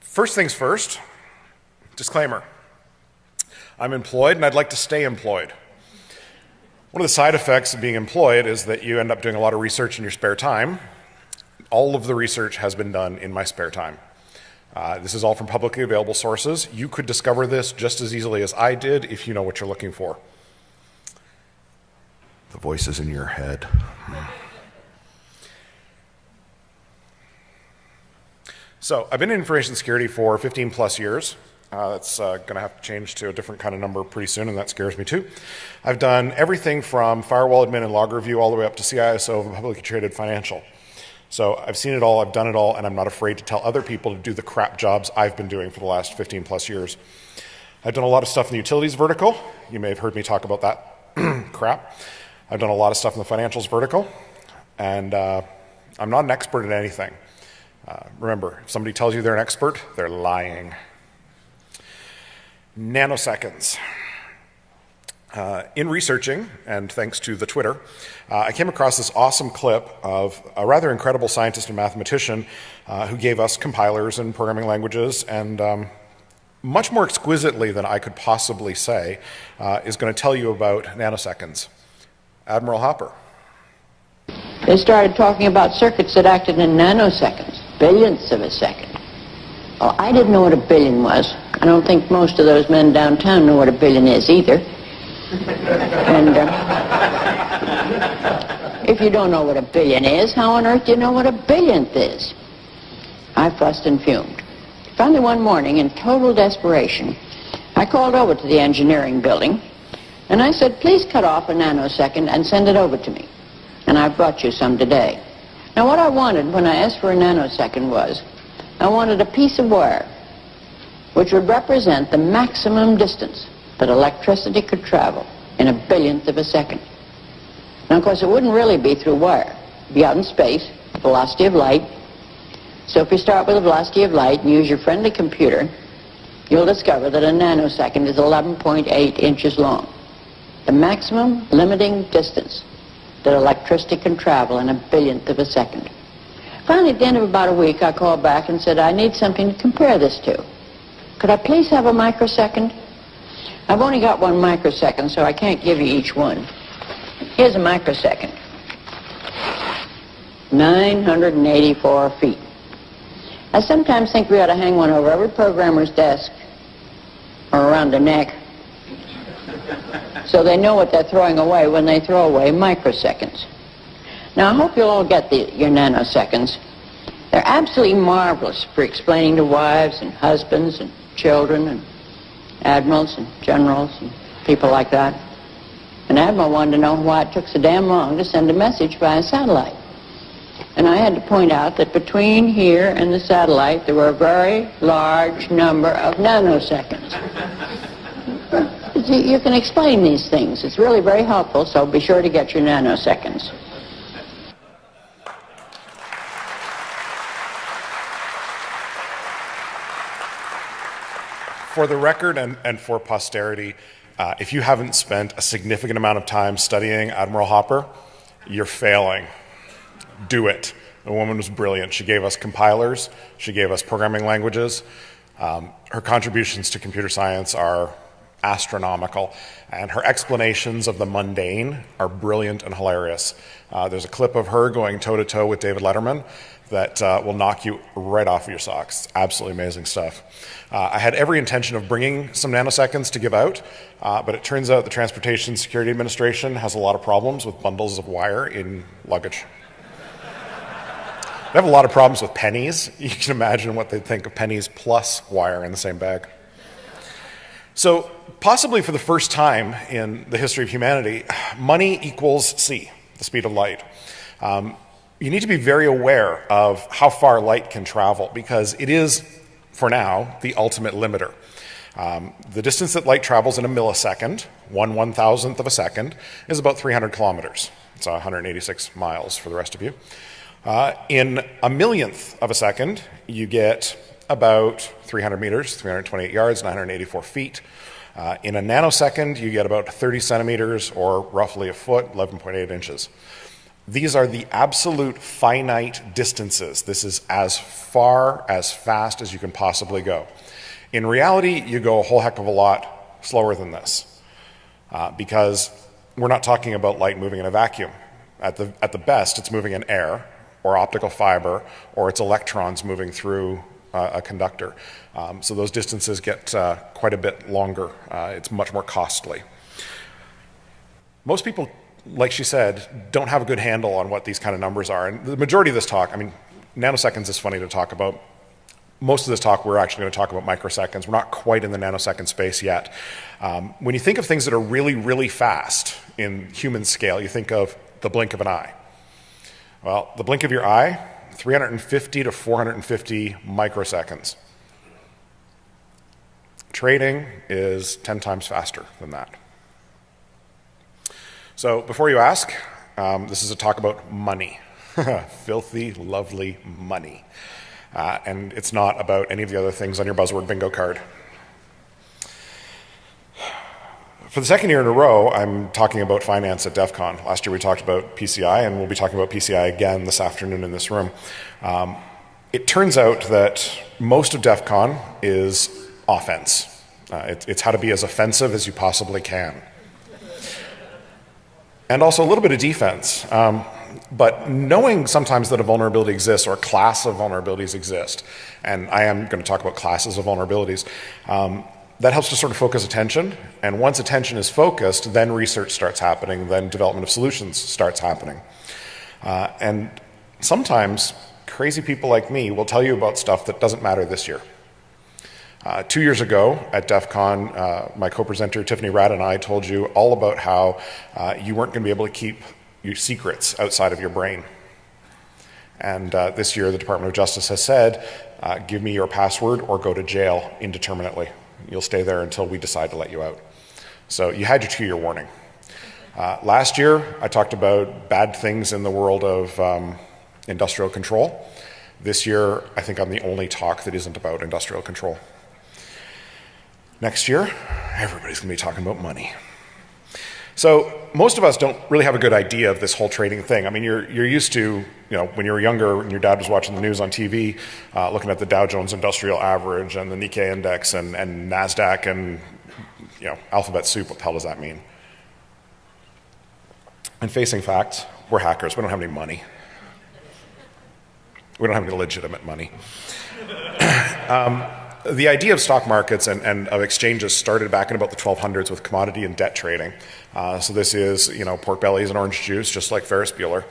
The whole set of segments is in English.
First things first, disclaimer. I'm employed and I'd like to stay employed. One of the side effects of being employed is that you end up doing a lot of research in your spare time. All of the research has been done in my spare time. This is all from publicly available sources. You could discover this just as easily as I did if you know what you're looking for. The voices in your head. So I've been in information security for 15 plus years. That's going to have to change to a different kind of number pretty soon, and that scares me too. I've done everything from firewall admin and log review all the way up to CISO of a publicly traded financial. So I've seen it all, I've done it all, and I'm not afraid to tell other people to do the crap jobs I've been doing for the last 15 plus years. I've done a lot of stuff in the utilities vertical. You may have heard me talk about that crap. I've done a lot of stuff in the financials vertical, and I'm not an expert at anything. Remember, if somebody tells you they're an expert, they're lying. Nanoseconds. In researching, and thanks to the Twitter, I came across this awesome clip of a rather incredible scientist and mathematician who gave us compilers and programming languages, and much more exquisitely than I could possibly say, is going to tell you about nanoseconds. Admiral Hopper. They started talking about circuits that acted in nanoseconds, billionths of a second. Well, I didn't know what a billion was. I don't think most of those men downtown know what a billion is either. And if you don't know what a billion is, how on earth do you know what a billionth is? I fussed and fumed. Finally, one morning, in total desperation, I called over to the engineering building, and I said, please cut off a nanosecond and send it over to me. And I've brought you some today. Now, what I wanted when I asked for a nanosecond was, I wanted a piece of wire which would represent the maximum distance that electricity could travel in a billionth of a second. Now, of course, it wouldn't really be through wire. It would be out in space, the velocity of light. So if you start with the velocity of light and use your friendly computer, you'll discover that a nanosecond is 11.8 inches long. The maximum limiting distance that electricity can travel in a billionth of a second. Finally, at the end of about a week, I called back and said, I need something to compare this to. Could I please have a microsecond? I've only got one microsecond, so I can't give you each one. Here's a microsecond. 984 feet. I sometimes think we ought to hang one over every programmer's desk or around their neck so they know what they're throwing away when they throw away microseconds. Now, I hope you'll all get your nanoseconds. They're absolutely marvelous for explaining to wives and husbands and children and admirals and generals and people like that. An admiral wanted to know why it took so damn long to send a message via satellite. And I had to point out that between here and the satellite, there were a very large number of nanoseconds. You can explain these things. It's really very helpful, so be sure to get your nanoseconds. For the record and for posterity, if you haven't spent a significant amount of time studying Admiral Hopper, you're failing. Do it. The woman was brilliant. She gave us compilers. She gave us programming languages. Her contributions to computer science are astronomical, and her explanations of the mundane are brilliant and hilarious. There's a clip of her going toe-to-toe with David Letterman that will knock you right off of your socks. It's absolutely amazing stuff. I had every intention of bringing some nanoseconds to give out, but it turns out the Transportation Security Administration has a lot of problems with bundles of wire in luggage. They have a lot of problems with pennies. You can imagine what they'd think of pennies plus wire in the same bag. So, possibly for the first time in the history of humanity, money equals c, the speed of light. You need to be very aware of how far light can travel, because it is, for now, the ultimate limiter. The distance that light travels in a millisecond, 1/1000th of a second, is about 300 kilometers. It's 186 miles for the rest of you. In a millionth of a second, you get about 300 meters, 328 yards, 984 feet. In a nanosecond, you get about 30 centimeters, or roughly a foot, 11.8 inches. These are the absolute finite distances. This is as far, as fast as you can possibly go. In reality, you go a whole heck of a lot slower than this because we're not talking about light moving in a vacuum. At the best, it's moving in air or optical fiber, or it's electrons moving through a conductor. So those distances get quite a bit longer. It's much more costly. Most people, like she said, don't have a good handle on what these kind of numbers are. And the majority of this talk, I mean, nanoseconds is funny to talk about. Most of this talk, we're actually going to talk about microseconds. We're not quite in the nanosecond space yet. When you think of things that are really, really fast in human scale, you think of the blink of an eye. Well, the blink of your eye, 350 to 450 microseconds. Trading is 10 times faster than that. So before you ask, this is a talk about money. Filthy, lovely money. And it's not about any of the other things on your buzzword bingo card. For the second year in a row, I'm talking about finance at DEFCON. Last year we talked about PCI, and we'll be talking about PCI again this afternoon in this room. It turns out that most of DEFCON is offense. It's how to be as offensive as you possibly can. And also a little bit of defense. But knowing sometimes that a vulnerability exists or a class of vulnerabilities exist, and I am going to talk about classes of vulnerabilities, that helps to sort of focus attention. And once attention is focused, then research starts happening, then development of solutions starts happening. And sometimes crazy people like me will tell you about stuff that doesn't matter this year. 2 years ago at DEFCON, my co-presenter Tiffany Rad and I told you all about how you weren't going to be able to keep your secrets outside of your brain. And this year the Department of Justice has said, give me your password or go to jail indeterminately. You'll stay there until we decide to let you out. So you had your 2-year warning. Last year I talked about bad things in the world of industrial control. This year I think I'm the only talk that isn't about industrial control. Next year, everybody's going to be talking about money. So most of us don't really have a good idea of this whole trading thing. I mean, you're used to, when you were younger and your dad was watching the news on TV, looking at the Dow Jones Industrial Average and the Nikkei Index and NASDAQ and, alphabet soup. What the hell does that mean? And facing facts, we're hackers. We don't have any money. We don't have any legitimate money. The idea of stock markets and of exchanges started back in about the 1200s with commodity and debt trading. So this is, pork bellies and orange juice, just like Ferris Bueller.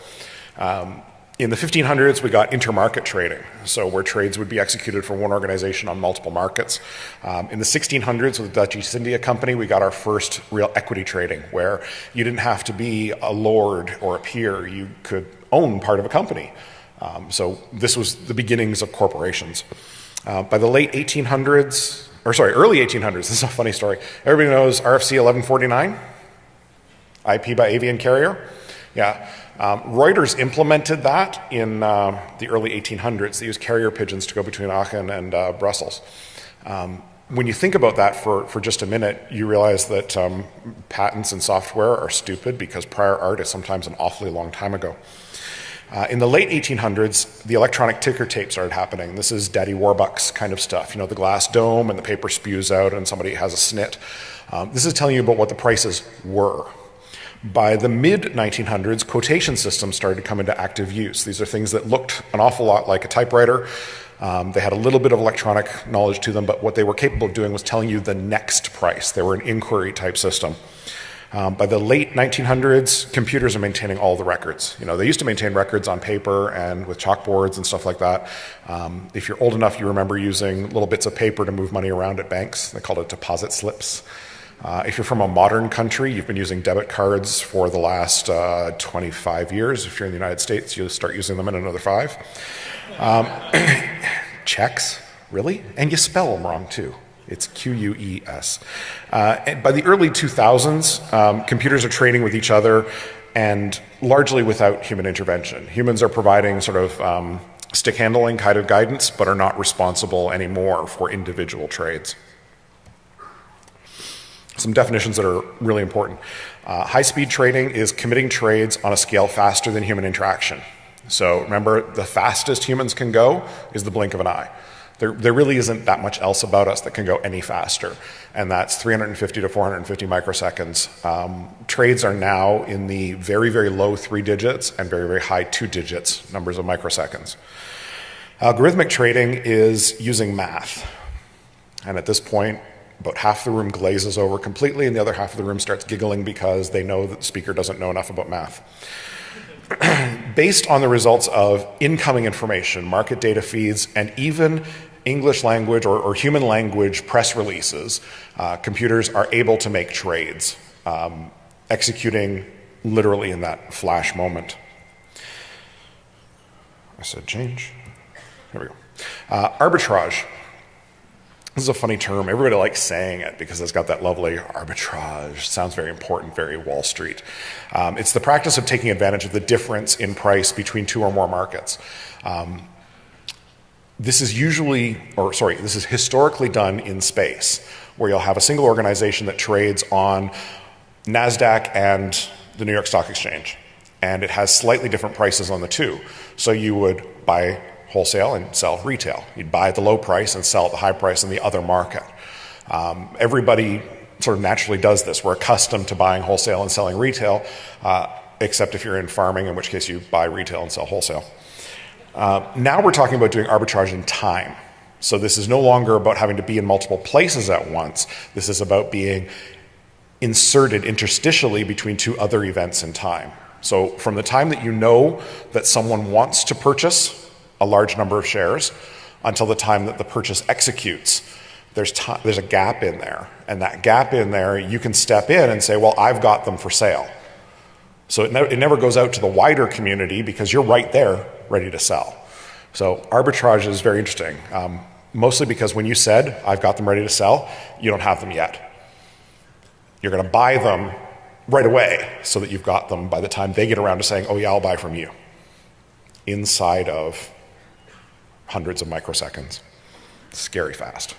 In the 1500s, we got intermarket trading, so where trades would be executed for one organization on multiple markets. In the 1600s, with the Dutch East India Company, we got our first real equity trading, where you didn't have to be a lord or a peer. You could own part of a company. So this was the beginnings of corporations. By the late 1800s, early 1800s, this is a funny story. Everybody knows RFC 1149, IP by Avian Carrier. Yeah, Reuters implemented that in the early 1800s. They used carrier pigeons to go between Aachen and Brussels. When you think about that for just a minute, you realize that patents and software are stupid because prior art is sometimes an awfully long time ago. In the late 1800s, the electronic ticker tape started happening. This is Daddy Warbucks kind of stuff. The glass dome and the paper spews out and somebody has a snit. This is telling you about what the prices were. By the mid-1900s, quotation systems started to come into active use. These are things that looked an awful lot like a typewriter. They had a little bit of electronic knowledge to them, but what they were capable of doing was telling you the next price. They were an inquiry type system. By the late 1900s, computers are maintaining all the records. They used to maintain records on paper and with chalkboards and stuff like that. If you're old enough, you remember using little bits of paper to move money around at banks. They called it deposit slips. If you're from a modern country, you've been using debit cards for the last 25 years. If you're in the United States, you'll start using them in another 5. Checks, really? And you spell them wrong too. It's Q-U-E-S. And by the early 2000s, computers are trading with each other and largely without human intervention. Humans are providing sort of stick handling kind of guidance, but are not responsible anymore for individual trades. Some definitions that are really important. High-speed trading is committing trades on a scale faster than human interaction. So remember, the fastest humans can go is the blink of an eye. There really isn't that much else about us that can go any faster, and that's 350 to 450 microseconds. Trades are now in the very, very low 3 digits and very, very high 2 digits numbers of microseconds. Algorithmic trading is using math, and at this point, about half the room glazes over completely, and the other half of the room starts giggling because they know that the speaker doesn't know enough about math. Based on the results of incoming information, market data feeds, and even English language or human language press releases, computers are able to make trades, executing literally in that flash moment. I said change. Here we go. Arbitrage. This is a funny term. Everybody likes saying it because it's got that lovely arbitrage. Sounds very important, very Wall Street. It's the practice of taking advantage of the difference in price between 2 or more markets. This is historically done in space, where you'll have a single organization that trades on NASDAQ and the New York Stock Exchange, and it has slightly different prices on the two. So you would buy wholesale and sell retail. You'd buy at the low price and sell at the high price in the other market. Everybody sort of naturally does this. We're accustomed to buying wholesale and selling retail, except if you're in farming, in which case you buy retail and sell wholesale. Now we're talking about doing arbitrage in time. So this is no longer about having to be in multiple places at once. This is about being inserted interstitially between 2 other events in time. So from the time that you know that someone wants to purchase a large number of shares until the time that the purchase executes, there's a gap in there. And that gap in there, you can step in and say, well, I've got them for sale. So it never goes out to the wider community because you're right there ready to sell. So arbitrage is very interesting, mostly because when you said, I've got them ready to sell, you don't have them yet. You're going to buy them right away so that you've got them by the time they get around to saying, oh yeah, I'll buy from you, inside of hundreds of microseconds. Scary fast.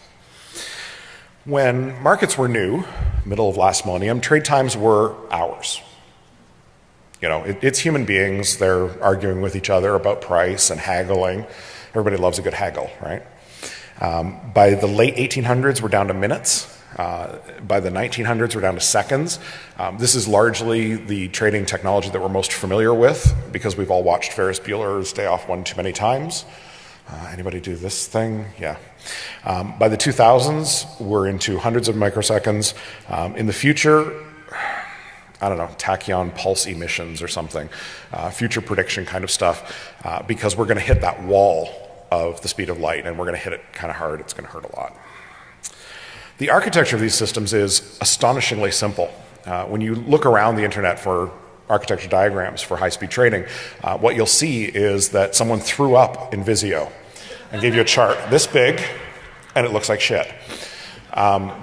When markets were new, middle of last millennium, trade times were hours. You know, it's human beings. They're arguing with each other about price and haggling. Everybody loves a good haggle, right? By the late 1800s, we're down to minutes. By the 1900s, we're down to seconds. This is largely the trading technology that we're most familiar with because we've all watched Ferris Bueller's Day Off one too many times. Anybody do this thing? Yeah. By the 2000s, we're into hundreds of microseconds. In the future, I don't know, tachyon pulse emissions or something, future prediction kind of stuff, because we're going to hit that wall of the speed of light, and we're going to hit it kind of hard. It's going to hurt a lot. The architecture of these systems is astonishingly simple. When you look around the internet for architecture diagrams for high-speed trading, what you'll see is that someone threw up in Visio and gave you a chart this big, and it looks like shit.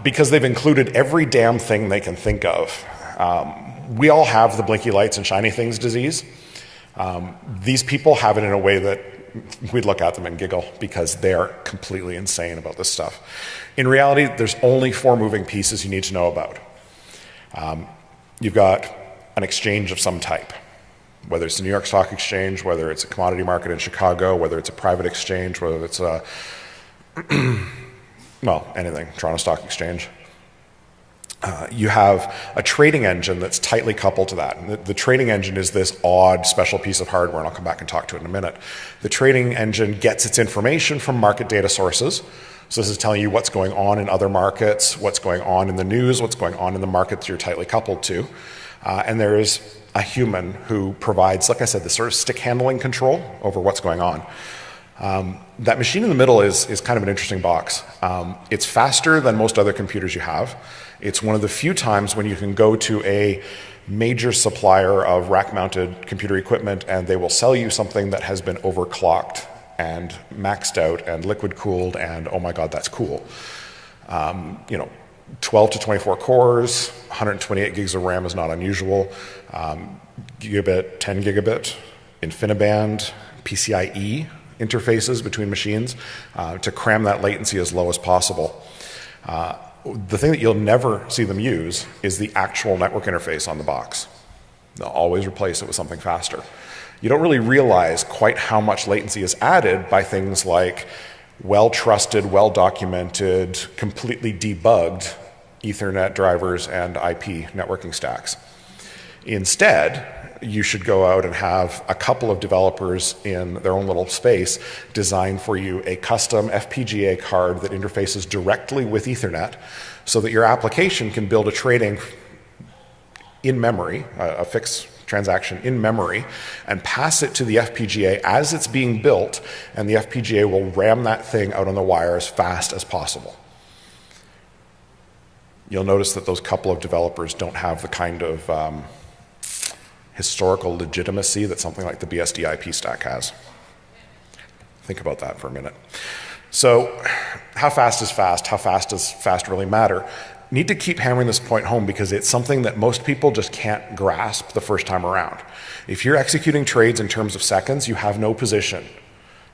Because they've included every damn thing they can think of. We all have the blinky lights and shiny things disease. These people have it in a way that we'd look at them and giggle because they are completely insane about this stuff. In reality, there's only 4 moving pieces you need to know about. You've got an exchange of some type, whether it's the New York Stock Exchange, whether it's a commodity market in Chicago, whether it's a private exchange, whether it's a, well, anything, Toronto Stock Exchange. You have a trading engine that's tightly coupled to that. And the trading engine is this odd special piece of hardware, and I'll come back and talk to it in a minute. The trading engine gets its information from market data sources. So this is telling you what's going on in other markets, what's going on in the news, what's going on in the markets you're tightly coupled to. And there is a human who provides, like I said, this sort of stick handling control over what's going on. That machine in the middle is kind of an interesting box. It's faster than most other computers you have. It's one of the few times when you can go to a major supplier of rack-mounted computer equipment and they will sell you something that has been overclocked and maxed out and liquid-cooled and, oh my God, that's cool. You know, 12 to 24 cores, 128 gigs of RAM is not unusual. Gigabit, 10 gigabit, InfiniBand, PCIe interfaces between machines to cram that latency as low as possible. The thing that you'll never see them use is the actual network interface on the box. They'll always replace it with something faster. You don't really realize quite how much latency is added by things like well-trusted, well-documented, completely debugged Ethernet drivers and IP networking stacks. Instead, you should go out and have a couple of developers in their own little space design for you a custom FPGA card that interfaces directly with Ethernet so that your application can build a trading in memory, a fixed transaction in memory, and pass it to the FPGA as it's being built, and the FPGA will ram that thing out on the wire as fast as possible. You'll notice that those couple of developers don't have the kind of historical legitimacy that something like the BSD IP stack has. Think about that for a minute. So how fast is fast? How fast does fast really matter? Need to keep hammering this point home because it's something that most people just can't grasp the first time around. If you're executing trades in terms of seconds, you have no position.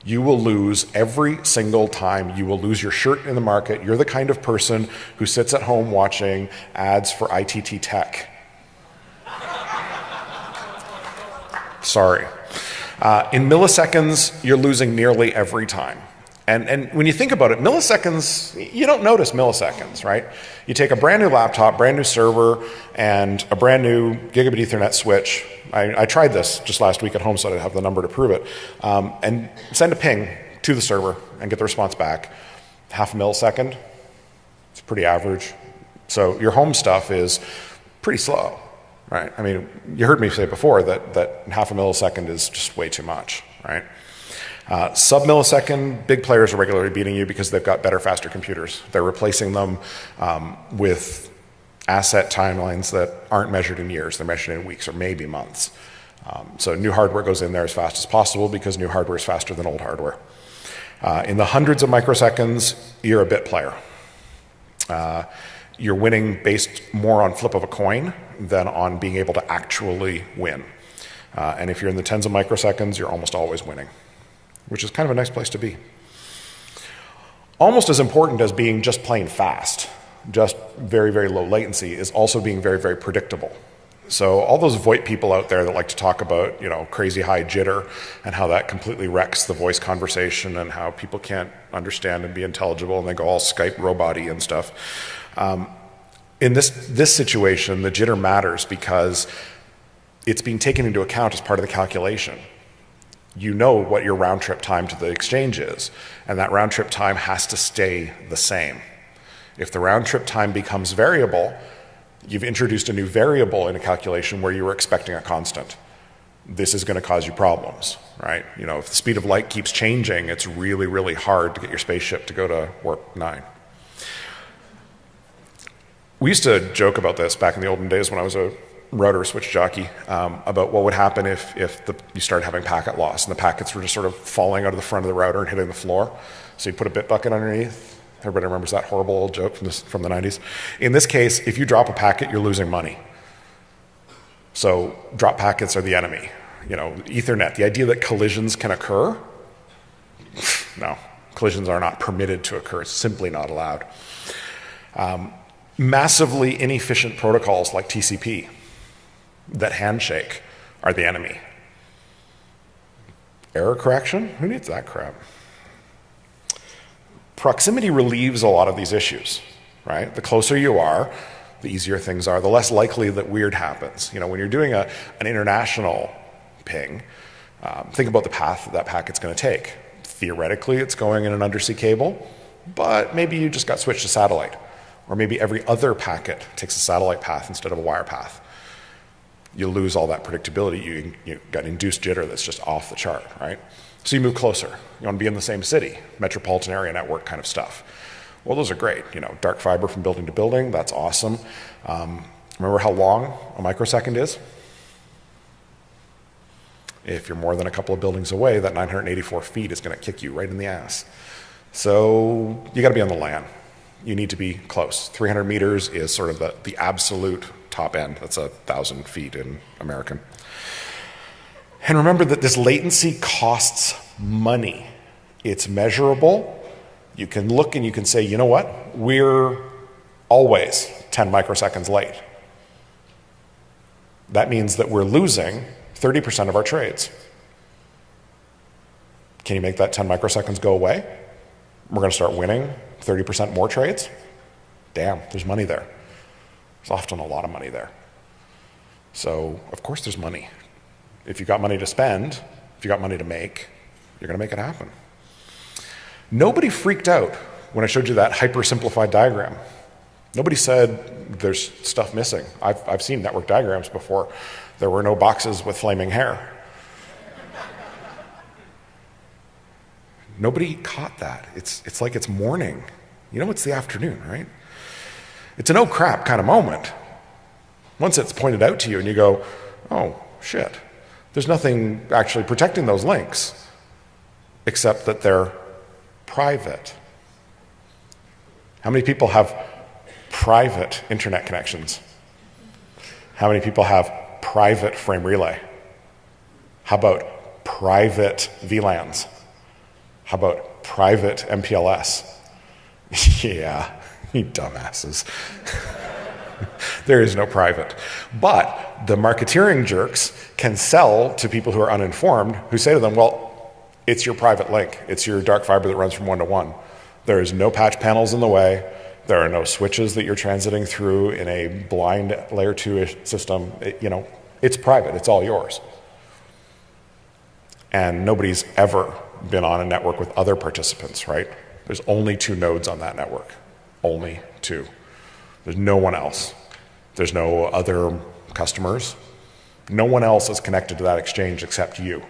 You will lose every single time. You will lose your shirt in the market. You're the kind of person who sits at home watching ads for ITT Tech. Sorry. In milliseconds, you're losing nearly every time. And when you think about it, milliseconds, you don't notice milliseconds, right? You take a brand new laptop, brand new server, and a brand new gigabit Ethernet switch. I tried this just last week at home, so I have the number to prove it. And send a ping to the server and get the response back. Half a millisecond, it's pretty average. So your home stuff is pretty slow, right? I mean, you heard me say before that half a millisecond is just way too much, right? Sub-millisecond, big players are regularly beating you because they've got better, faster computers. They're replacing them with asset timelines that aren't measured in years. They're measured in weeks or maybe months. So new hardware goes in there as fast as possible because new hardware is faster than old hardware. In the hundreds of microseconds, you're a bit player. You're winning based more on flip of a coin than on being able to actually win. And if you're in the tens of microseconds, you're almost always winning, which is kind of a nice place to be. Almost as important as being just plain fast, just very, very low latency, is also being very, very predictable. So all those VoIP people out there that like to talk about, crazy high jitter and how that completely wrecks the voice conversation and how people can't understand and be intelligible and they go all Skype robot-y and stuff. In this situation, the jitter matters because it's being taken into account as part of the calculation. You know what your round trip time to the exchange is, and that round trip time has to stay the same. If the round trip time becomes variable, you've introduced a new variable in a calculation where you were expecting a constant. This is going to cause you problems, right? If the speed of light keeps changing, it's really, really hard to get your spaceship to go to warp 9. We used to joke about this back in the olden days when I was a router switch jockey about what would happen if you started having packet loss and the packets were just sort of falling out of the front of the router and hitting the floor. So you put a bit bucket underneath. Everybody remembers that horrible old joke from the 90s. In this case, if you drop a packet, you're losing money. So drop packets are the enemy. Ethernet, the idea that collisions can occur, no, collisions are not permitted to occur. It's simply not allowed. Massively inefficient protocols like TCP that handshake are the enemy. Error correction? Who needs that crap? Proximity relieves a lot of these issues, right? The closer you are, the easier things are, the less likely that weird happens. When you're doing an international ping, think about the path that packet's going to take. Theoretically, it's going in an undersea cable, but maybe you just got switched to satellite. Or maybe every other packet takes a satellite path instead of a wire path. You lose all that predictability. You got induced jitter that's just off the chart, right? So you move closer. You want to be in the same city, metropolitan area network kind of stuff. Well, those are great. Dark fiber from building to building, that's awesome. Remember how long a microsecond is? If you're more than a couple of buildings away, that 984 feet is going to kick you right in the ass. So you got to be on the LAN. You need to be close. 300 meters is sort of the absolute top end. That's 1,000 feet in American. And remember that this latency costs money. It's measurable. You can look and you can say, you know what? We're always 10 microseconds late. That means that we're losing 30% of our trades. Can you make that 10 microseconds go away? We're going to start winning 30% more trades? Damn, there's money there. There's often a lot of money there. So, of course there's money. If you've got money to spend, if you've got money to make, you're going to make it happen. Nobody freaked out when I showed you that hyper-simplified diagram. Nobody said there's stuff missing. I've seen network diagrams before. There were no boxes with flaming hair. Nobody caught that. It's like it's morning. You know it's the afternoon, right? It's an oh crap kind of moment. Once it's pointed out to you and you go, oh shit, there's nothing actually protecting those links except that they're private. How many people have private internet connections? How many people have private frame relay? How about private VLANs? How about private MPLS? Yeah, you dumbasses. There is no private. But the marketeering jerks can sell to people who are uninformed, who say to them, well, it's your private link. It's your dark fiber that runs from one to one. There is no patch panels in the way. There are no switches that you're transiting through in a blind layer 2-ish system. It's private. It's all yours. And nobody's ever been on a network with other participants, right? There's only 2 nodes on that network. Only 2. There's no one else. There's no other customers. No one else is connected to that exchange except you.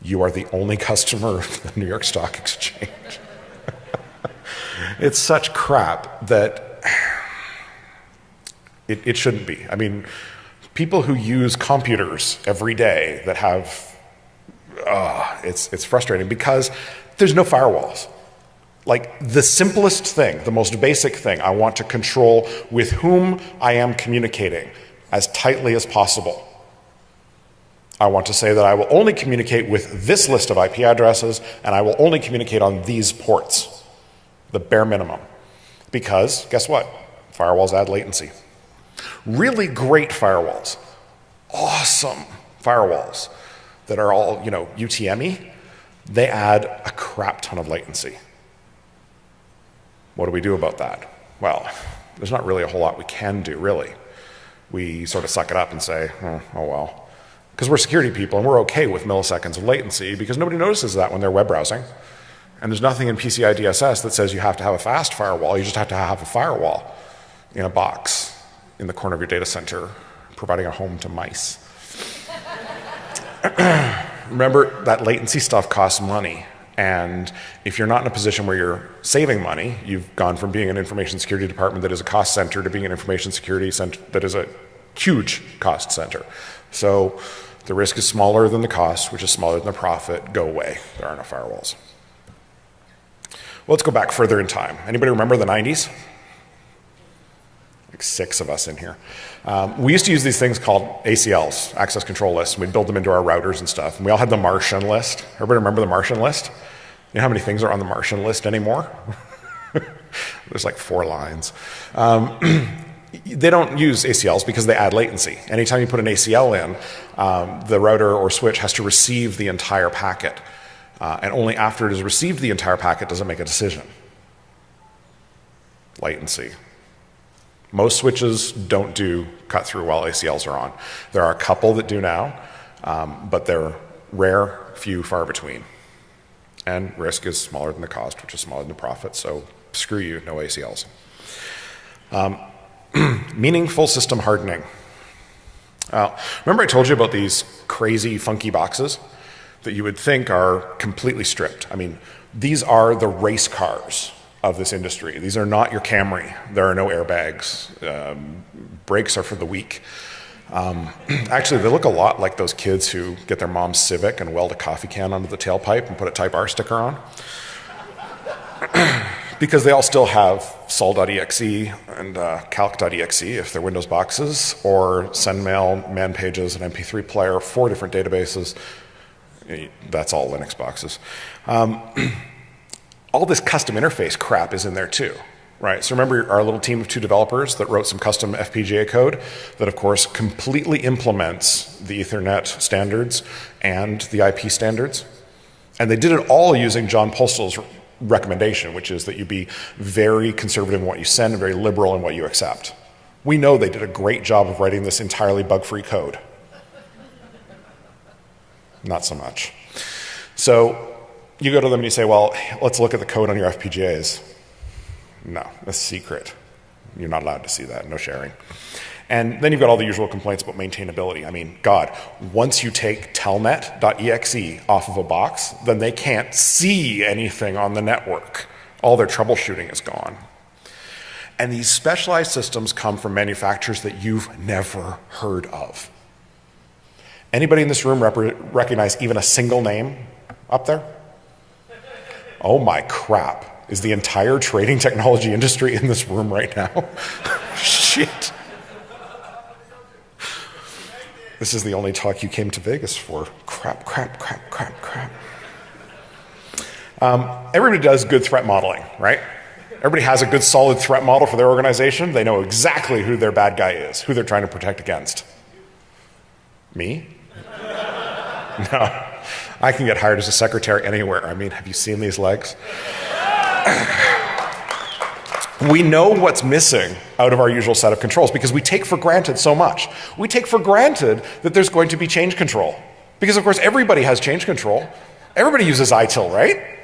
You are the only customer of the New York Stock Exchange. It's such crap that it shouldn't be. I mean, people who use computers every day that have, it's frustrating because there's no firewalls. Like the simplest thing, the most basic thing, I want to control with whom I am communicating as tightly as possible. I want to say that I will only communicate with this list of IP addresses and I will only communicate on these ports, the bare minimum. Because, guess what? Firewalls add latency. Really great firewalls, awesome firewalls that are all, UTM-y, they add a crap ton of latency. What do we do about that? Well, there's not really a whole lot we can do, really. We sort of suck it up and say, oh well. Because we're security people and we're okay with milliseconds of latency because nobody notices that when they're web browsing. And there's nothing in PCI DSS that says you have to have a fast firewall. You just have to have a firewall in a box in the corner of your data center, providing a home to mice. Remember, that latency stuff costs money. And if you're not in a position where you're saving money, you've gone from being an information security department that is a cost center to being an information security center that is a huge cost center. So the risk is smaller than the cost, which is smaller than the profit. Go away. There are no firewalls. Well, let's go back further in time. Anybody remember the 90s? Like 6 of us in here. We used to use these things called ACLs, access control lists. We'd build them into our routers and stuff. And we all had the Martian list. Everybody remember the Martian list? You know how many things are on the Martian list anymore? There's like 4 lines. They don't use ACLs because they add latency. Anytime you put an ACL in, the router or switch has to receive the entire packet. And only after it has received the entire packet does it make a decision. Latency. Most switches don't do cut through while ACLs are on. There are a couple that do now, but they're rare, few, far between. And risk is smaller than the cost, which is smaller than the profit, so screw you, no ACLs. Meaningful system hardening. Remember I told you about these crazy, funky boxes that you would think are completely stripped? I mean, these are the race cars of this industry. These are not your Camry. There are no airbags. Brakes are for the weak. Actually, they look a lot like those kids who get their mom's Civic and weld a coffee can onto the tailpipe and put a Type R sticker on. Because they all still have sol.exe and calc.exe if they're Windows boxes, or SendMail, man pages, an MP3 player, 4 different databases. That's all Linux boxes. All this custom interface crap is in there too. right? So remember our little team of 2 developers that wrote some custom FPGA code that, of course, completely implements the Ethernet standards and the IP standards? And they did it all using John Postel's recommendation, which is that you be very conservative in what you send and very liberal in what you accept. We know they did a great job of writing this entirely bug-free code. Not so much. So you go to them and you say, well, let's look at the code on your FPGAs. No, that's secret. You're not allowed to see that, no sharing. And then you've got all the usual complaints about maintainability. I mean, God, once you take telnet.exe off of a box, then they can't see anything on the network. All their troubleshooting is gone. And these specialized systems come from manufacturers that you've never heard of. Anybody in this room recognize even a single name up there? Oh my crap. Is the entire trading technology industry in this room right now? Shit. This is the only talk you came to Vegas for. Crap. Everybody does good threat modeling, right? Everybody has a good solid threat model for their organization. They know exactly who their bad guy is, who they're trying to protect against. Me? No. I can get hired as a secretary anywhere. I mean, have you seen these legs? We know what's missing out of our usual set of controls because we take for granted so much. We take for granted that there's going to be change control. Because, of course, everybody has change control. Everybody uses ITIL, right?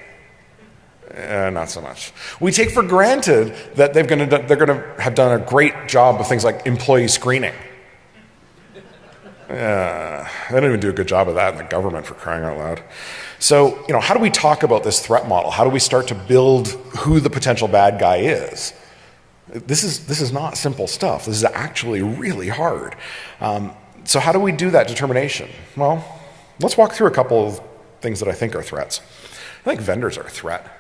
Not so much. We take for granted that they're going to have done a great job of things like employee screening. They don't even do a good job of that in the government, for crying out loud. So, how do we talk about this threat model? How do we start to build who the potential bad guy is? This is not simple stuff. This is actually really hard. So how do we do that determination? Well, let's walk through a couple of things that I think are threats. I think vendors are a threat.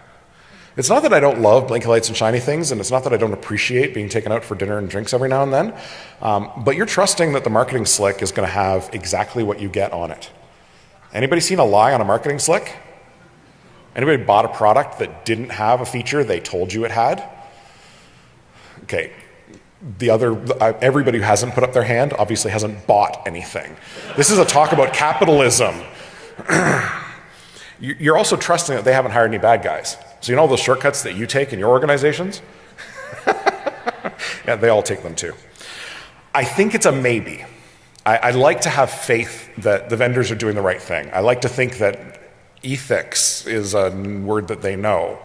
It's not that I don't love blinky lights and shiny things, and it's not that I don't appreciate being taken out for dinner and drinks every now and then, but you're trusting that the marketing slick is going to have exactly what you get on it. Anybody seen a lie on a marketing slick? Anybody bought a product that didn't have a feature they told you it had? Okay, everybody who hasn't put up their hand obviously hasn't bought anything. This is a talk about capitalism. You're also trusting that they haven't hired any bad guys. So all those shortcuts that you take in your organizations? Yeah, they all take them too. I think it's a maybe. I like to have faith that the vendors are doing the right thing. I like to think that ethics is a word that they know.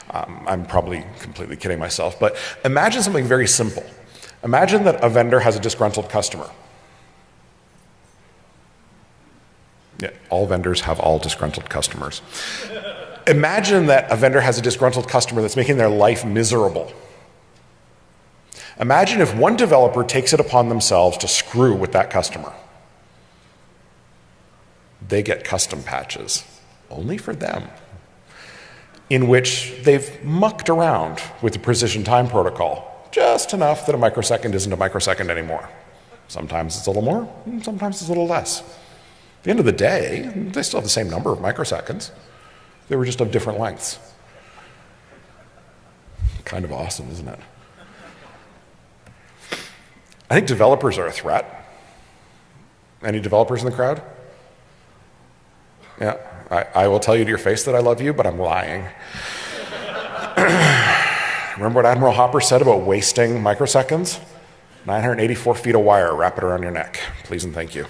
I'm probably completely kidding myself, but imagine something very simple. Imagine that a vendor has a disgruntled customer. Yeah, all vendors have all disgruntled customers. Imagine that a vendor has a disgruntled customer that's making their life miserable. Imagine if one developer takes it upon themselves to screw with that customer. They get custom patches, only for them, in which they've mucked around with the precision time protocol, just enough that a microsecond isn't a microsecond anymore. Sometimes it's a little more, and sometimes it's a little less. At the end of the day, they still have the same number of microseconds. They were just of different lengths. Kind of awesome, isn't it? I think developers are a threat. Any developers in the crowd? Yeah, I will tell you to your face that I love you, but I'm lying. Remember what Admiral Hopper said about wasting microseconds? 984 feet of wire, wrap it around your neck. Please and thank you.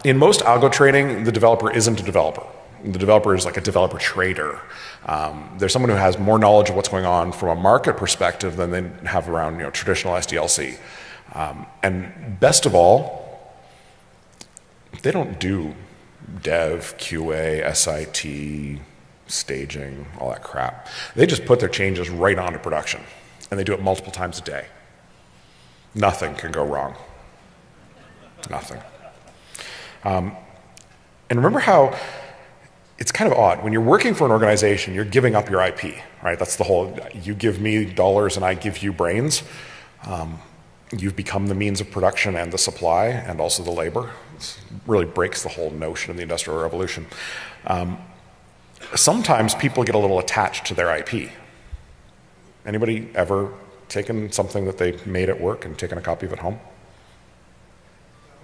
In most algo trading, the developer isn't a developer. The developer is like a developer trader. There's someone who has more knowledge of what's going on from a market perspective than they have around traditional SDLC. And best of all, they don't do dev, QA, SIT, staging, all that crap. They just put their changes right onto production, and they do it multiple times a day. Nothing can go wrong. Nothing. And remember how it's kind of odd. When you're working for an organization, you're giving up your IP, right? That's the whole, you give me dollars and I give you brains. You've become the means of production and the supply and also the labor. It really breaks the whole notion of the Industrial Revolution. Sometimes people get a little attached to their IP. Anybody ever taken something that they made at work and taken a copy of it home?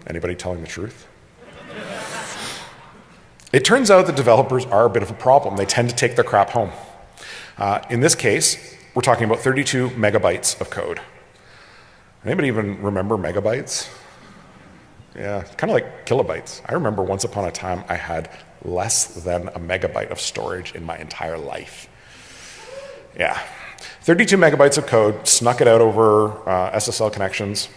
Anybody telling the truth? It turns out that developers are a bit of a problem. They tend to take their crap home. In this case, we're talking about 32 megabytes of code. Anybody even remember megabytes? Yeah, kind of like kilobytes. I remember once upon a time I had less than a megabyte of storage in my entire life. Yeah, 32 megabytes of code, snuck it out over SSL connections,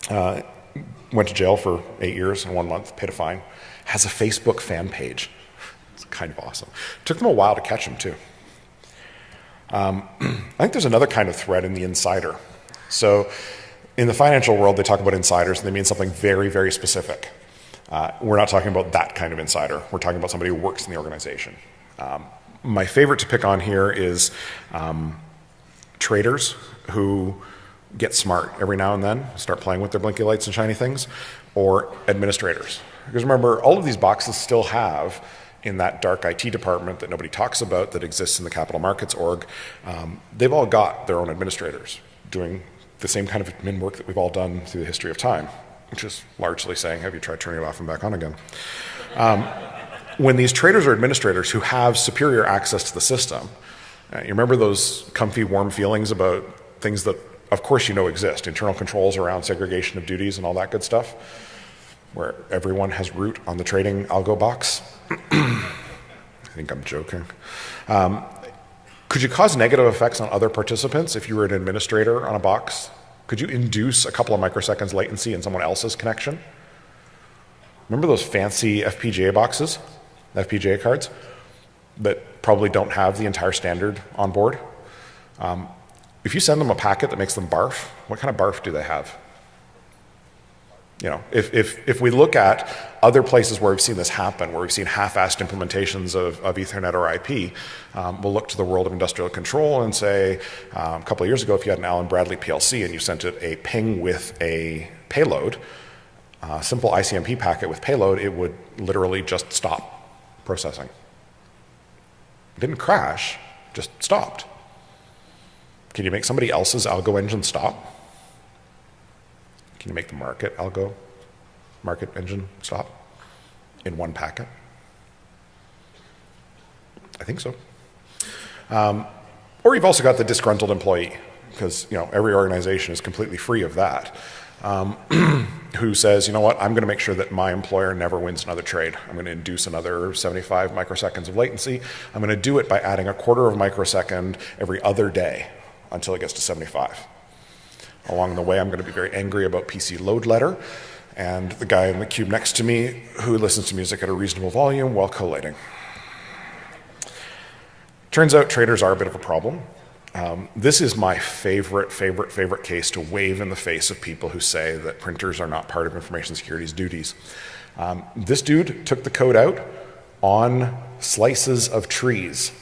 went to jail for 8 years and 1 month, paid a fine, has a Facebook fan page. It's kind of awesome. Took them a while to catch him too. I think there's another kind of threat in the insider. So in the financial world, they talk about insiders, and they mean something very, very specific. We're not talking about that kind of insider. We're talking about somebody who works in the organization. My favorite to pick on here is traders who get smart every now and then, start playing with their blinky lights and shiny things, or administrators. Because remember, all of these boxes still have, in that dark IT department that nobody talks about that exists in the capital markets org, they've all got their own administrators doing the same kind of admin work that we've all done through the history of time, which is largely saying, have you tried turning it off and back on again? When these traders or administrators who have superior access to the system, you remember those comfy, warm feelings about things that, of course, you know exist, internal controls around segregation of duties and all that good stuff, where everyone has root on the trading algo box? I think I'm joking. Could you cause negative effects on other participants if you were an administrator on a box? Could you induce a couple of microseconds latency in someone else's connection? Remember those fancy FPGA boxes, FPGA cards, that probably don't have the entire standard on board? If you send them a packet that makes them barf, what kind of barf do they have? You know, if we look at other places where we've seen this happen, where we've seen half-assed implementations of Ethernet or IP, we'll look to the world of industrial control and say, a couple of years ago, if you had an Allen Bradley PLC and you sent it a ping with a payload, a simple ICMP packet with payload, it would literally just stop processing. It didn't crash, just stopped. Can you make somebody else's algo engine stop? Can you make the market engine stop in one packet? I think so. Or you've also got the disgruntled employee, because every organization is completely free of that, who says, you know what, I'm going to make sure that my employer never wins another trade. I'm going to induce another 75 microseconds of latency. I'm going to do it by adding a quarter of a microsecond every other day until it gets to 75. Along the way, I'm going to be very angry about PC load letter and the guy in the cube next to me who listens to music at a reasonable volume while collating. Turns out traders are a bit of a problem. This is my favorite case to wave in the face of people who say that printers are not part of information security's duties. This dude took the code out on slices of trees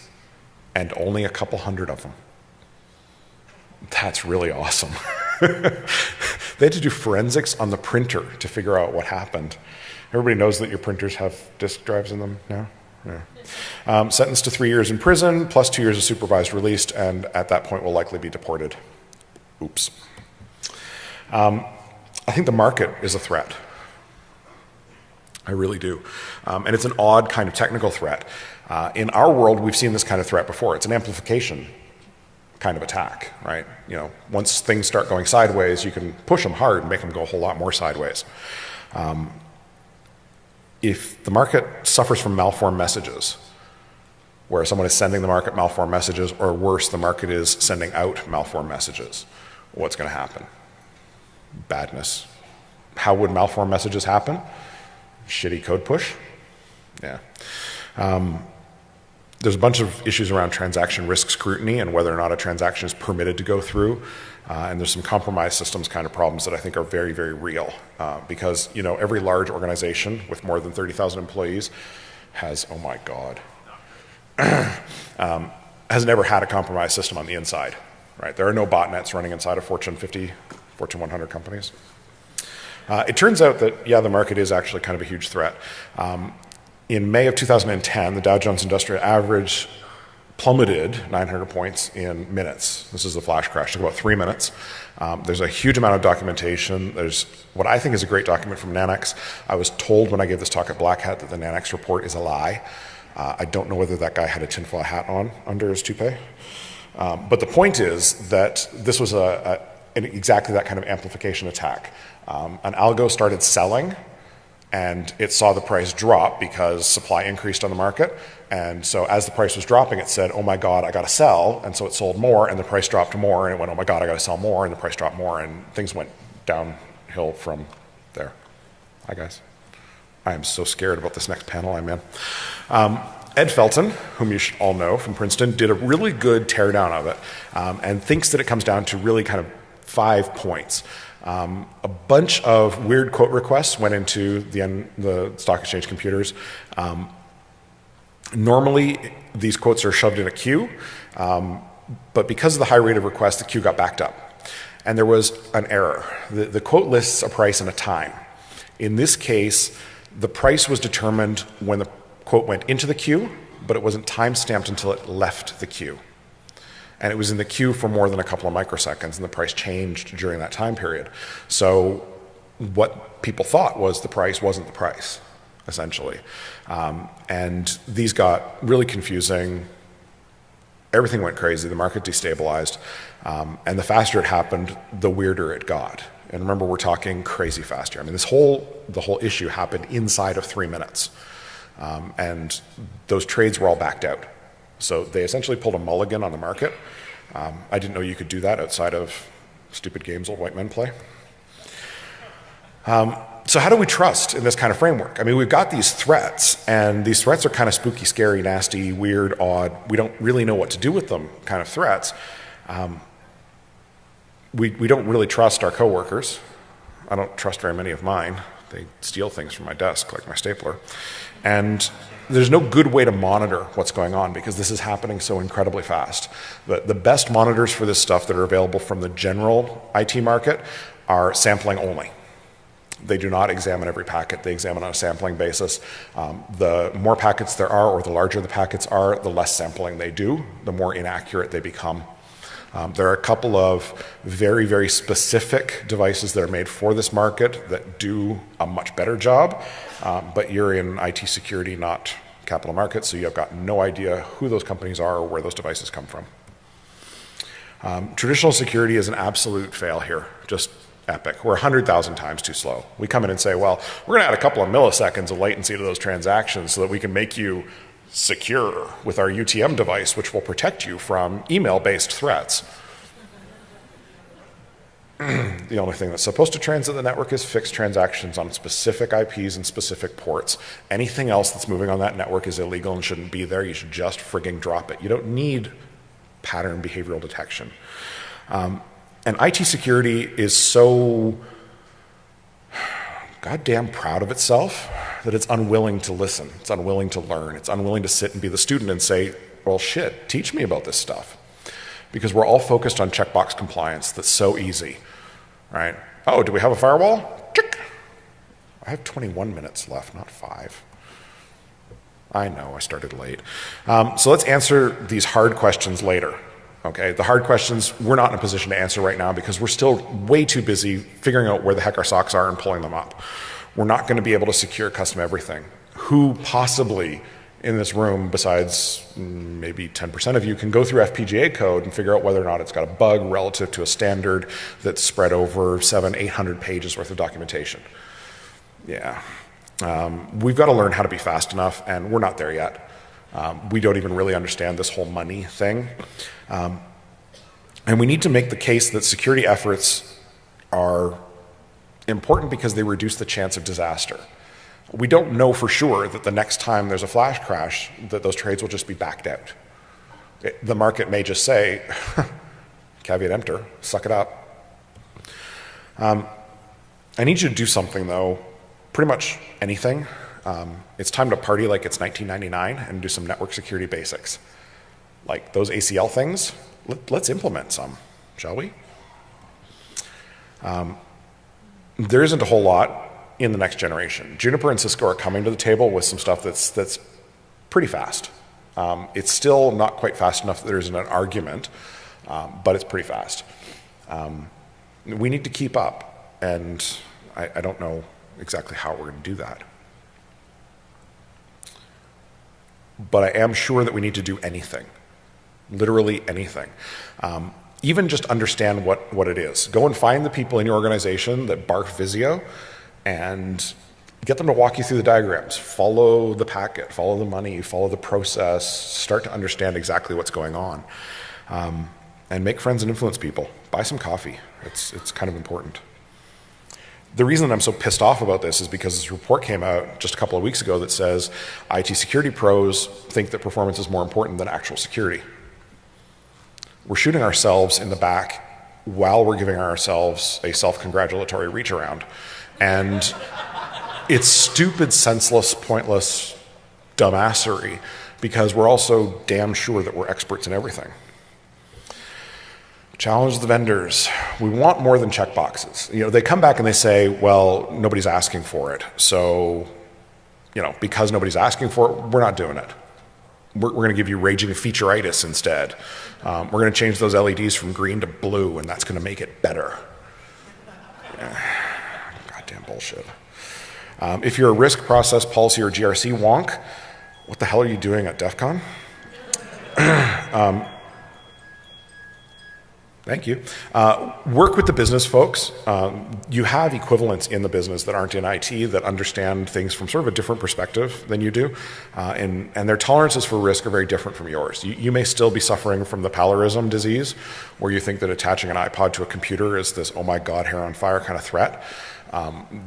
and only a couple hundred of them. That's really awesome. They had to do forensics on the printer to figure out what happened. Everybody knows that your printers have disk drives in them now? Yeah. Sentenced to 3 years in prison, plus 2 years of supervised release, and at that point will likely be deported. Oops. I think the market is a threat. I really do. And it's an odd kind of technical threat. In our world, we've seen this kind of threat before. It's an amplification kind of attack, right? Once things start going sideways, you can push them hard and make them go a whole lot more sideways. If the market suffers from malformed messages, where someone is sending the market malformed messages, or worse, the market is sending out malformed messages, what's going to happen? Badness. How would malformed messages happen? Shitty code push? Yeah. There's a bunch of issues around transaction risk scrutiny and whether or not a transaction is permitted to go through. And there's some compromised systems kind of problems that I think are very, very real. Because, every large organization with more than 30,000 employees has, oh my God, has never had a compromised system on the inside, right? There are no botnets running inside of Fortune 50, Fortune 100 companies. It turns out that, the market is actually kind of a huge threat. In May of 2010, the Dow Jones Industrial Average plummeted 900 points in minutes. This is a flash crash, took about 3 minutes. There's a huge amount of documentation. There's what I think is a great document from Nanex. I was told when I gave this talk at Black Hat that the Nanex report is a lie. I don't know whether that guy had a tinfoil hat on under his toupee. But the point is that this was exactly that kind of amplification attack. An algo started selling, and it saw the price drop because supply increased on the market. And so as the price was dropping, it said, oh my God, I gotta sell. And so it sold more, and the price dropped more, and it went, oh my God, I gotta sell more, and the price dropped more, and things went downhill from there. Hi guys. I am so scared about this next panel I'm in. Ed Felton, whom you should all know from Princeton, did a really good teardown of it, and thinks that it comes down to really kind of 5 points. A bunch of weird quote requests went into the stock exchange computers. Normally, these quotes are shoved in a queue, but because of the high rate of requests, the queue got backed up. And there was an error. The quote lists a price and a time. In this case, the price was determined when the quote went into the queue, but it wasn't time-stamped until it left the queue. And it was in the queue for more than a couple of microseconds, and the price changed during that time period. So what people thought was the price wasn't the price, essentially. And these got really confusing. Everything went crazy. The market destabilized. And the faster it happened, the weirder it got. And remember, we're talking crazy fast here. I mean, the whole issue happened inside of 3 minutes. And those trades were all backed out. So they essentially pulled a mulligan on the market. I didn't know you could do that outside of stupid games old white men play. So how do we trust in this kind of framework? I mean, we've got these threats, and these threats are kind of spooky, scary, nasty, weird, odd. We don't really know what to do with them kind of threats. We don't really trust our coworkers. I don't trust very many of mine. They steal things from my desk, like my stapler. And there's no good way to monitor what's going on because this is happening so incredibly fast. The best monitors for this stuff that are available from the general IT market are sampling only. They do not examine every packet. They examine on a sampling basis. The more packets there are, or the larger the packets are, the less sampling they do, the more inaccurate they become. There are a couple of very, very specific devices that are made for this market that do a much better job, but you're in IT security, not capital markets, so you've got no idea who those companies are or where those devices come from. Traditional security is an absolute fail here, just epic. We're 100,000 times too slow. We come in and say, well, we're going to add a couple of milliseconds of latency to those transactions so that we can make you secure with our UTM device, which will protect you from email-based threats. The only thing that's supposed to transit the network is fixed transactions on specific IPs and specific ports. Anything else that's moving on that network is illegal and shouldn't be there. You should just frigging drop it. You don't need pattern behavioral detection. And IT security is so goddamn proud of itself that it's unwilling to listen. It's unwilling to learn. It's unwilling to sit and be the student and say, well, shit, teach me about this stuff. Because we're all focused on checkbox compliance. That's so easy, right? Oh, do we have a firewall? Check. I have 21 minutes left, not 5. I know, I started late. So let's answer these hard questions later. Okay, the hard questions we're not in a position to answer right now because we're still way too busy figuring out where the heck our socks are and pulling them up. We're not going to be able to secure custom everything. Who possibly in this room, besides maybe 10% of you, can go through FPGA code and figure out whether or not it's got a bug relative to a standard that's spread over 700-800 pages worth of documentation? Yeah. We've got to learn how to be fast enough, and we're not there yet. We don't even really understand this whole money thing. And we need to make the case that security efforts are important because they reduce the chance of disaster. We don't know for sure that the next time there's a flash crash that those trades will just be backed out. The market may just say, caveat emptor, suck it up. I need you to do something though, pretty much anything. It's time to party like it's 1999 and do some network security basics. Like those ACL things, let's implement some, shall we? There isn't a whole lot in the next generation. Juniper and Cisco are coming to the table with some stuff that's pretty fast. It's still not quite fast enough that there isn't an argument, but it's pretty fast. We need to keep up, and I don't know exactly how we're going to do that. But I am sure that we need to do anything, literally anything. Even just understand what it is. Go and find the people in your organization that barf Visio and get them to walk you through the diagrams. Follow the packet, follow the money, follow the process, start to understand exactly what's going on. And make friends and influence people. Buy some coffee. It's kind of important. The reason I'm so pissed off about this is because this report came out just a couple of weeks ago that says IT security pros think that performance is more important than actual security. We're shooting ourselves in the back while we're giving ourselves a self-congratulatory reach around. And it's stupid, senseless, pointless dumbassery because we're also damn sure that we're experts in everything. Challenge the vendors. We want more than checkboxes. They come back and they say, well, nobody's asking for it. So, because nobody's asking for it, we're not doing it. We're going to give you raging featureitis instead. We're going to change those LEDs from green to blue, and that's going to make it better. Goddamn bullshit. If you're a risk, process, policy, or GRC wonk, what the hell are you doing at DEFCON? Thank you. Work with the business folks. You have equivalents in the business that aren't in IT that understand things from sort of a different perspective than you do. And their tolerances for risk are very different from yours. You may still be suffering from the palerism disease, where you think that attaching an iPod to a computer is this, oh my God, hair on fire kind of threat.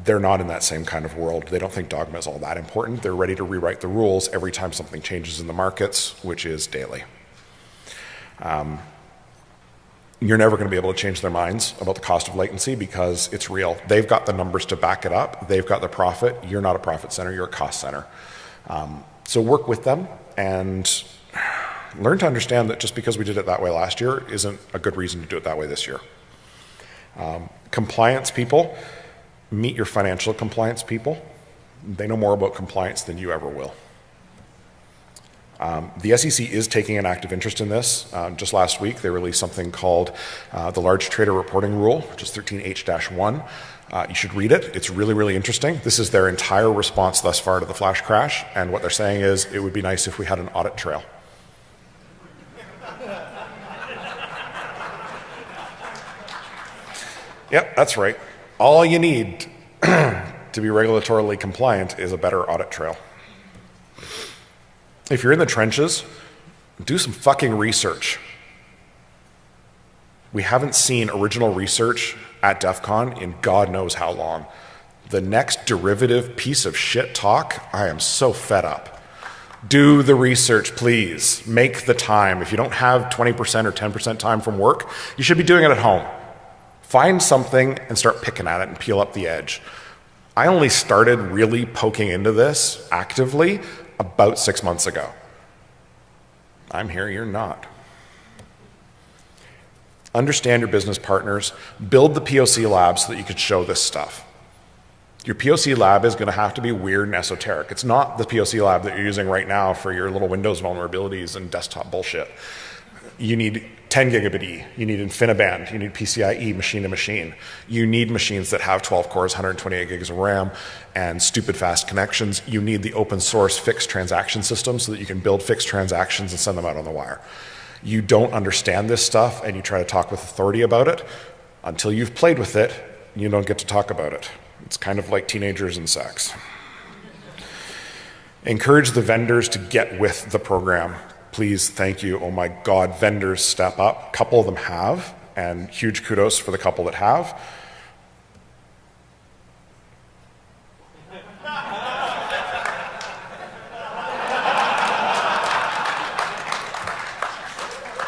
They're not in that same kind of world. They don't think dogma is all that important. They're ready to rewrite the rules every time something changes in the markets, which is daily. You're never going to be able to change their minds about the cost of latency because it's real. They've got the numbers to back it up. They've got the profit. You're not a profit center. You're a cost center. So work with them and learn to understand that just because we did it that way last year isn't a good reason to do it that way this year. Compliance people, meet your financial compliance people. They know more about compliance than you ever will. The SEC is taking an active interest in this. Just last week, they released something called the Large Trader Reporting Rule, which is 13H-1. You should read it. It's really, really interesting. This is their entire response thus far to the flash crash, and what they're saying is it would be nice if we had an audit trail. Yep, that's right. All you need to be regulatorily compliant is a better audit trail. If you're in the trenches, do some fucking research. We haven't seen original research at DEFCON in God knows how long. The next derivative piece of shit talk, I am so fed up. Do the research, please. Make the time. If you don't have 20% or 10% time from work, you should be doing it at home. Find something and start picking at it and peel up the edge. I only started really poking into this actively about 6 months ago. I'm here, you're not. Understand your business partners. Build the POC lab so that you can show this stuff. Your POC lab is going to have to be weird and esoteric. It's not the POC lab that you're using right now for your little Windows vulnerabilities and desktop bullshit. You need 10 gigabit E, you need InfiniBand, you need PCIe machine to machine. You need machines that have 12 cores, 128 gigs of RAM, and stupid fast connections. You need the open source fixed transaction system so that you can build fixed transactions and send them out on the wire. You don't understand this stuff and you try to talk with authority about it. Until you've played with it, you don't get to talk about it. It's kind of like teenagers and sex. Encourage the vendors to get with the program. Please, thank you. Oh my God, vendors step up. A couple of them have, and huge kudos for the couple that have.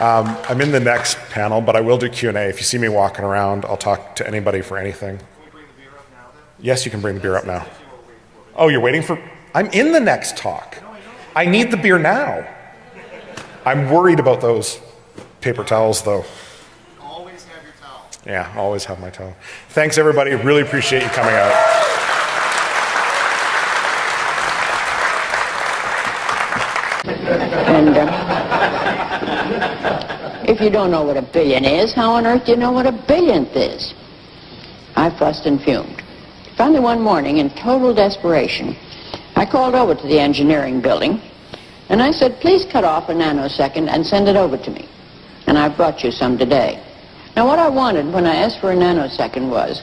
I'm in the next panel, but I will do Q&A. If you see me walking around, I'll talk to anybody for anything. Can we bring the beer up now, then? Yes, you can bring the beer up now. Oh, you're waiting for... I'm in the next talk. I need the beer now. I'm worried about those paper towels, though. Always have your towel. Yeah, always have my towel. Thanks, everybody. Really appreciate you coming out. And if you don't know what a billion is, how on earth do you know what a billionth is? I fussed and fumed. Finally, one morning, in total desperation, I called over to the engineering building, and I said, please cut off a nanosecond and send it over to me. And I've brought you some today. Now, what I wanted when I asked for a nanosecond was,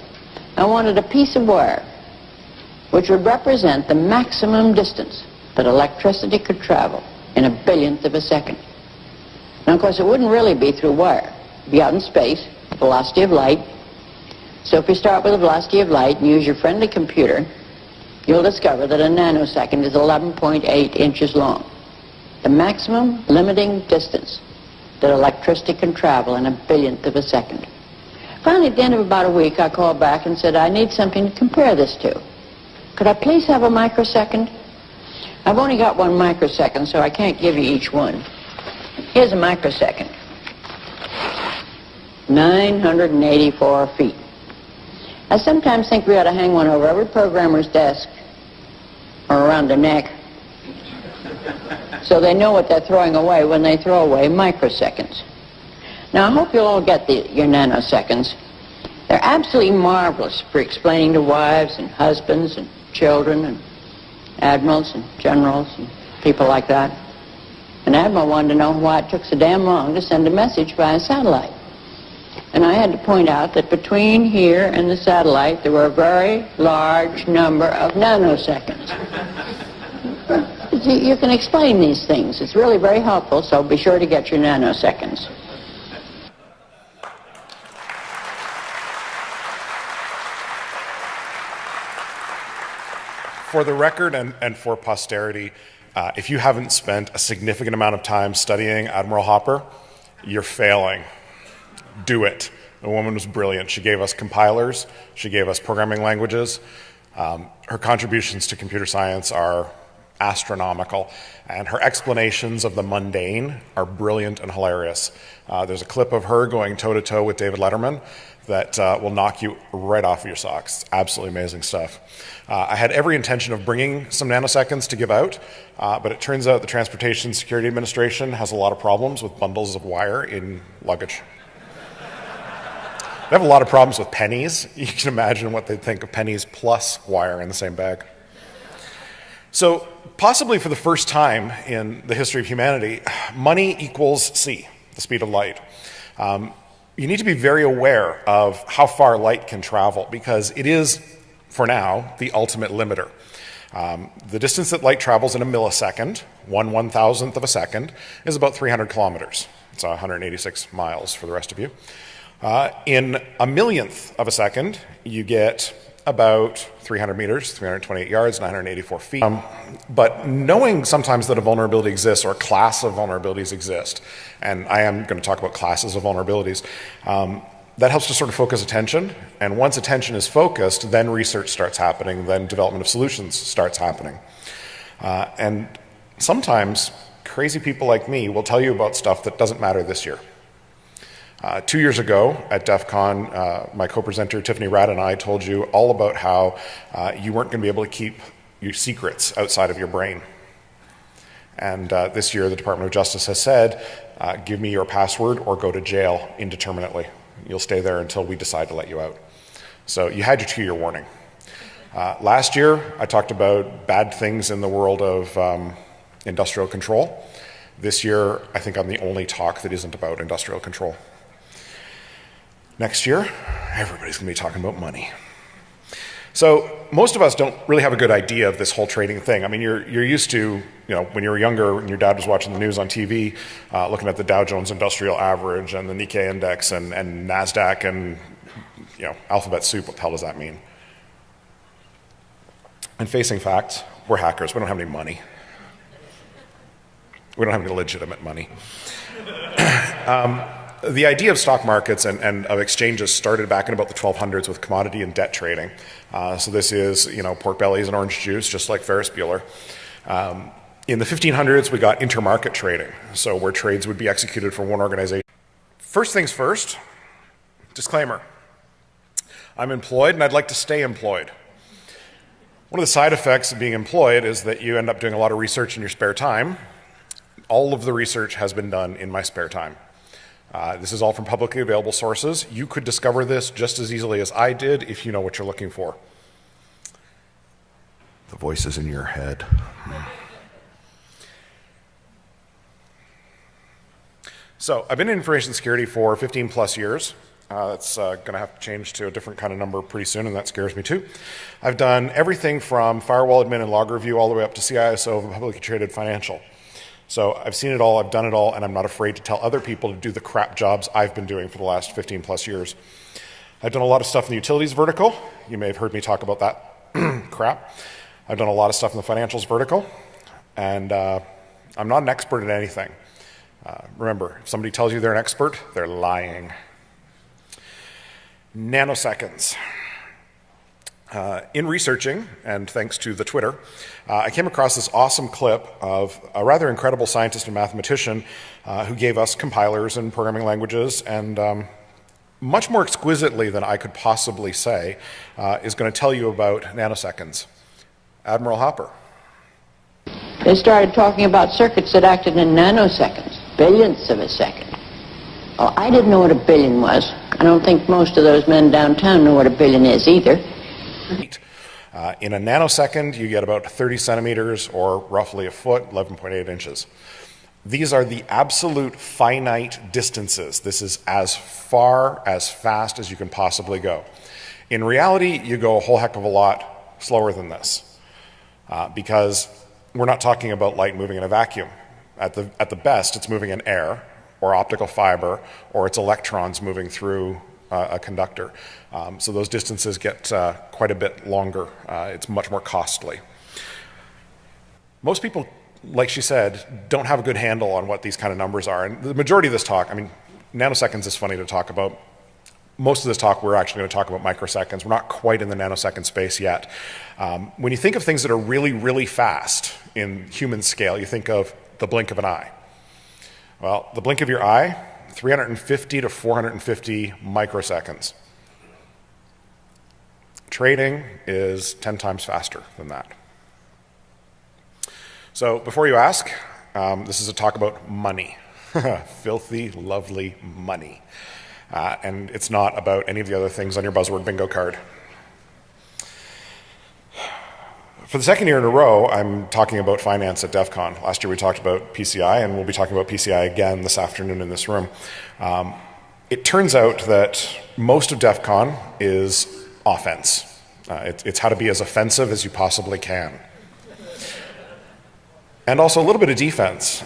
I wanted a piece of wire which would represent the maximum distance that electricity could travel in a billionth of a second. Now, of course, it wouldn't really be through wire. It would be out in space, the velocity of light. So if you start with the velocity of light and use your friendly computer, you'll discover that a nanosecond is 11.8 inches long. The maximum limiting distance that electricity can travel in a billionth of a second. Finally, at the end of about a week, I called back and said, I need something to compare this to. Could I please have a microsecond? I've only got 1 microsecond, so I can't give you each one. Here's a microsecond. 984 feet. I sometimes think we ought to hang one over every programmer's desk or around their neck so they know what they're throwing away when they throw away microseconds. Now, I hope you'll all get your nanoseconds. They're absolutely marvelous for explaining to wives and husbands and children and admirals and generals and people like that. An admiral wanted to know why it took so damn long to send a message via satellite. And I had to point out that between here and the satellite, there were a very large number of nanoseconds. You can explain these things. It's really very helpful, so be sure to get your nanoseconds. For the record and for posterity, if you haven't spent a significant amount of time studying Admiral Hopper, you're failing. Do it. The woman was brilliant. She gave us compilers. She gave us programming languages. Her contributions to computer science are astronomical, and her explanations of the mundane are brilliant and hilarious. There's a clip of her going toe-to-toe with David Letterman that will knock you right off of your socks. Absolutely amazing stuff. I had every intention of bringing some nanoseconds to give out, but it turns out the Transportation Security Administration has a lot of problems with bundles of wire in luggage. They have a lot of problems with pennies. You can imagine what they'd think of pennies plus wire in the same bag. So, possibly for the first time in the history of humanity, money equals c, the speed of light. You need to be very aware of how far light can travel, because it is, for now, the ultimate limiter. The distance that light travels in a millisecond, 1/1000th of a second, is about 300 kilometers. It's 186 miles for the rest of you. In a millionth of a second, you get about 300 meters, 328 yards, 984 feet. But knowing sometimes that a vulnerability exists or a class of vulnerabilities exist, and I am going to talk about classes of vulnerabilities, that helps to sort of focus attention. And once attention is focused, then research starts happening, then development of solutions starts happening. And sometimes crazy people like me will tell you about stuff that doesn't matter this year. 2 years ago at DEFCON, my co-presenter Tiffany Radd and I told you all about how you weren't going to be able to keep your secrets outside of your brain. And this year the Department of Justice has said, give me your password or go to jail indeterminately. You'll stay there until we decide to let you out. So you had your 2-year warning. Last year I talked about bad things in the world of industrial control. This year I think I'm the only talk that isn't about industrial control. Next year, everybody's going to be talking about money. So most of us don't really have a good idea of this whole trading thing. I mean, you're used to, when you were younger and your dad was watching the news on TV, looking at the Dow Jones Industrial Average and the Nikkei Index and NASDAQ and, alphabet soup. What the hell does that mean? And facing facts, we're hackers. We don't have any money. We don't have any legitimate money. The idea of stock markets and of exchanges started back in about the 1200s with commodity and debt trading. So this is, pork bellies and orange juice, just like Ferris Bueller. In the 1500s, we got intermarket trading, so where trades would be executed for one organization. First things first, disclaimer. I'm employed and I'd like to stay employed. One of the side effects of being employed is that you end up doing a lot of research in your spare time. All of the research has been done in my spare time. This is all from publicly available sources. You could discover this just as easily as I did if you know what you're looking for. The voices in your head. So I've been in information security for 15 plus years. That's going to have to change to a different kind of number pretty soon, and that scares me too. I've done everything from firewall admin and log review all the way up to CISO of a publicly traded financial. So I've seen it all, I've done it all, and I'm not afraid to tell other people to do the crap jobs I've been doing for the last 15 plus years. I've done a lot of stuff in the utilities vertical. You may have heard me talk about that crap. I've done a lot of stuff in the financials vertical, and I'm not an expert at anything. Remember, if somebody tells you they're an expert, they're lying. Nanoseconds. In researching, and thanks to the Twitter, I came across this awesome clip of a rather incredible scientist and mathematician who gave us compilers and programming languages, and much more exquisitely than I could possibly say, is going to tell you about nanoseconds. Admiral Hopper. They started talking about circuits that acted in nanoseconds, billionths of a second. Oh, I didn't know what a billion was. I don't think most of those men downtown know what a billion is either. In a nanosecond, you get about 30 centimeters, or roughly a foot, 11.8 inches. These are the absolute finite distances. This is as far, as fast as you can possibly go. In reality, you go a whole heck of a lot slower than this, because we're not talking about light moving in a vacuum. At the best, it's moving in air, or optical fiber, or it's electrons moving through a conductor. So those distances get quite a bit longer. It's much more costly. Most people, like she said, don't have a good handle on what these kind of numbers are. And the majority of this talk, I mean, nanoseconds is funny to talk about. Most of this talk, we're actually going to talk about microseconds. We're not quite in the nanosecond space yet. When you think of things that are really, really fast in human scale, you think of the blink of an eye. Well, the blink of your eye, 350 to 450 microseconds. Trading is 10 times faster than that. So before you ask, this is a talk about money. Filthy, lovely money. And it's not about any of the other things on your buzzword bingo card. For the second year in a row, I'm talking about finance at DEFCON. Last year we talked about PCI, and we'll be talking about PCI again this afternoon in this room. It turns out that most of DEFCON is offense. It's how to be as offensive as you possibly can. And also a little bit of defense.